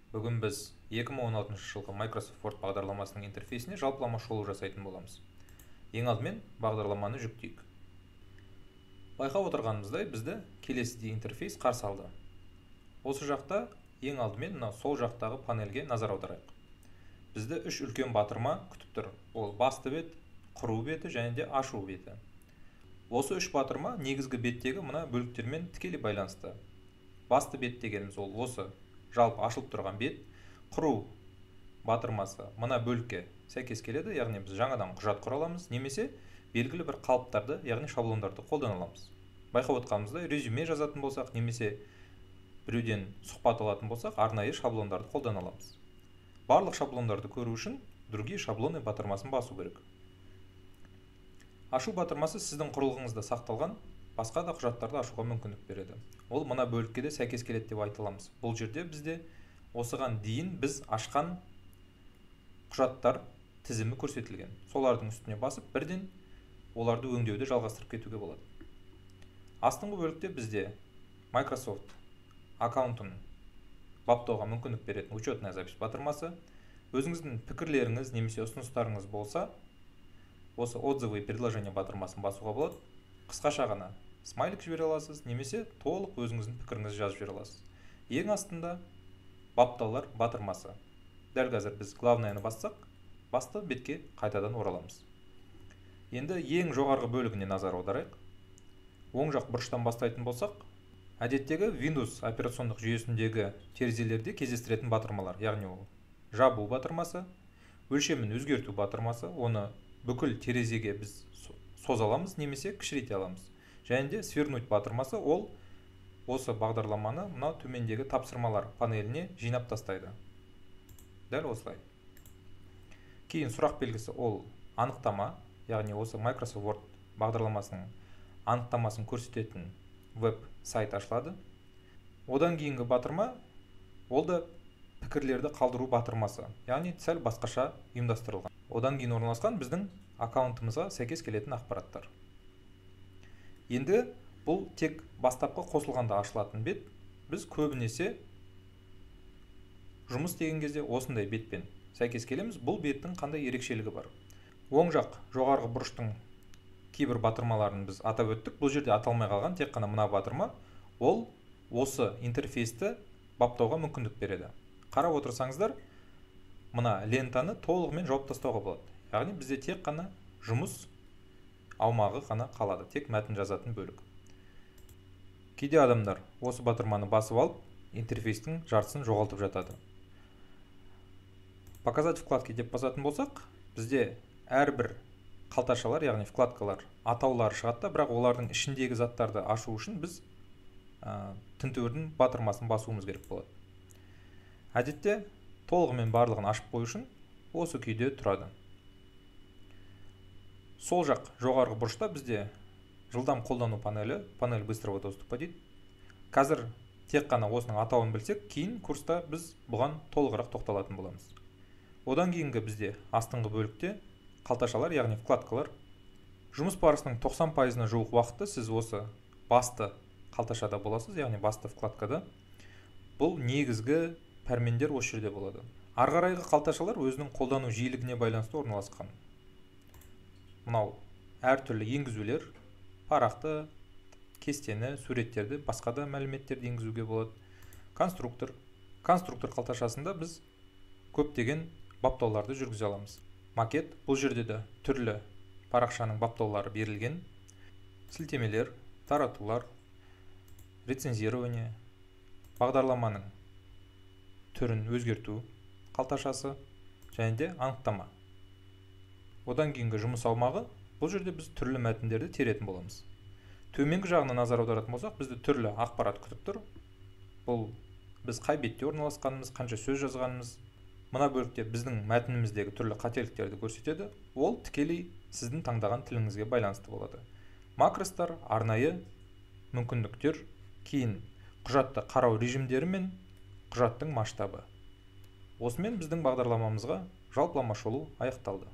Бүгін біз 2016 жылғы Microsoft Word бағдарламасының интерфейсіне жалпылама шолу жасайтын боламыз. Ең алдымен бағдарламаны жүктейік. Байқап отырғанымыздай бізді келесідей интерфейс қарсы алды. Осы жақта ең алдымен сол жақтағы панельге назар аударайық. Бізді үш үлкен батырма күтіп тұр. Ол басты бет, құру беті және де ашу беті. Осы үш батырма негізгі беттегі мына бөліктермен тікелей байланысты. Басты бет дегеніміз ол осы жалпы ашылып тұрған бет, құру батырмасы мына бөлікке сәйкес келеді, яғни біз жаңадан құжат құра аламыз, немесе белгілі бір қалыптарды, яғни шаблондарды қолдана аламыз. Байқап отқанымыздай, резюме жазатын болсақ, немесе біреуден сұхбат алатын болсақ, арнайы шаблондарды қолдана аламыз. Барлық шаблондарды көру үшін другие шаблоны батырмасын басу керек. Ашу батырмасы сіздің құрылғыңызда сақталған басқа да құжаттарды ашуға мүмкіндік береді. Ол мына бөлікке де сәйкес келеді деп айта аламыз. Бұл жерде бізде осыған дейін біз ашқан құжаттар тізімі көрсетілген. Солардың үстіне басып, бірден оларды өңдеуді жалғастырып кетуге болады. Астыңғы бөлікте бізде Microsoft аккаунтын баптауға мүмкіндік беретін учетная запись батырмасы. Өзіңіздің пікірлеріңіз немесе ұсыныстарыңыз болса, осы отзывы и предложения батырмасын басуға болады. Қысқаша ғана смайлик жібере аласыз, немесе толық өзіңіздің пікіріңізді жазып жібере аласыз. Ең астында баптаулар батырмасы. Дәл қазір біз главныйны бассақ, басты бетке қайтадан ораламыз. Енді ең жоғарғы бөлігіне назар аударайық. Оң жақ бұрыштан бастайтын болсақ, әдеттегі Windows операциондық жүйесіндегі терезелерде кездестіретін батырмалар, яғни ол жабу батырмасы, өлшемін өзгерту батырмасы, оны бүкіл терезеге біз соза аламыз, немесе кішірейте аламыз. Және де свернуть батырмасы, ол осы бағдарламаны мына төмендегі тапсырмалар панеліне жинап тастайды. Дәл осылай. Кейін сұрақ белгісі ол анықтама, яғни осы Microsoft Word бағдарламасының анықтамасын көрсететін веб-сайт ашылады. Одан кейінгі батырма ол да пікірлерді қалдыру батырмасы, яғни сәл басқаша ұйымдастырылған. Одан кейін орналасқан біздің аккаунтымызға сәйкес келетін ақпараттар. Енді бұл тек бастапқы қосылғанда ашылатын бет. Біз көбінесе жұмыс деген кезде осындай бетпен сәйкес келеміз. Бұл беттің қандай ерекшелігі бар? Оң жақ жоғарғы бұрыштың кейбір батырмаларын біз атап өттік. Бұл жерде аталмай қалған тек қана мына батырма. Ол осы интерфейсті баптауға мүмкіндік береді. Қарап отырсаңыздар, мына лентаны толығымен жауып тастауға болады. Яғни бізде тек қана жұмыс аумағы ғана қалады, тек мәтін жазатын бөлік. Кейде адамдар осы батырманы басып алып, интерфейстің жартысын жоғалтып жатады. Показать вкладки деп басатын болсақ, бізде әрбір қалташалар, яғни вкладкалар атаулары шығады, бірақ олардың ішіндегі заттарды ашу үшін біз тінтуірдің батырмасын басуымыз керек болады. Әдетте толығымен барлығын ашып қою үшін осы күйде тұрады. Сол жақ жоғарғы бұрышта бізде жылдам қолдану панелі, панель быстрого доступа дейді. Қазір тек қана осының атауын білсек, кейін курста біз бұған толығырақ тоқталатын боламыз. Одан кейінгі бізде астыңғы бөлікте қалташалар, яғни вкладкалар. Жұмыс барысының 90%-на жуық уақытты сіз осы басты қалташада боласыз, яғни басты вкладкада. Бұл негізгі пәрмендер осы жерде болады. Арғарайғы қалташалар өзінің қолдану жиілігіне байланысты орналасқан. Мынау әртүрлі енгізулер, парақты, кестені, суреттерді, басқа да мәліметтерді енгізуге болады. Конструктор қалташасында біз көптеген баптауларды жүргізе аламыз. Макет, бұл жерде де түрлі парақшаның баптаулары берілген. Сілтемелер, таратулар, рецензирование, бағдарламаның түрін өзгерту қалташасы және де анықтама. Одан кейінгі жұмыс аумағы, бұл жерде біз түрлі мәтіндерді теретін боламыз. Төменгі жағына назар аударатын болсақ, бізді түрлі ақпарат күтіп тұр. Бұл біз қай бетте орналасқанымыз, қанша сөз жазғанымыз. Мына бөлікте біздің мәтініміздегі түрлі қателіктерді көрсетеді. Ол тікелей сіздің таңдаған тіліңізге байланысты болады. Макростар, арнайы мүмкіндіктер, кейін құжатты қарау режимдері мен құжаттың масштабы. Осымен біздің бағдарламамызға жалпылама шолу аяқталды.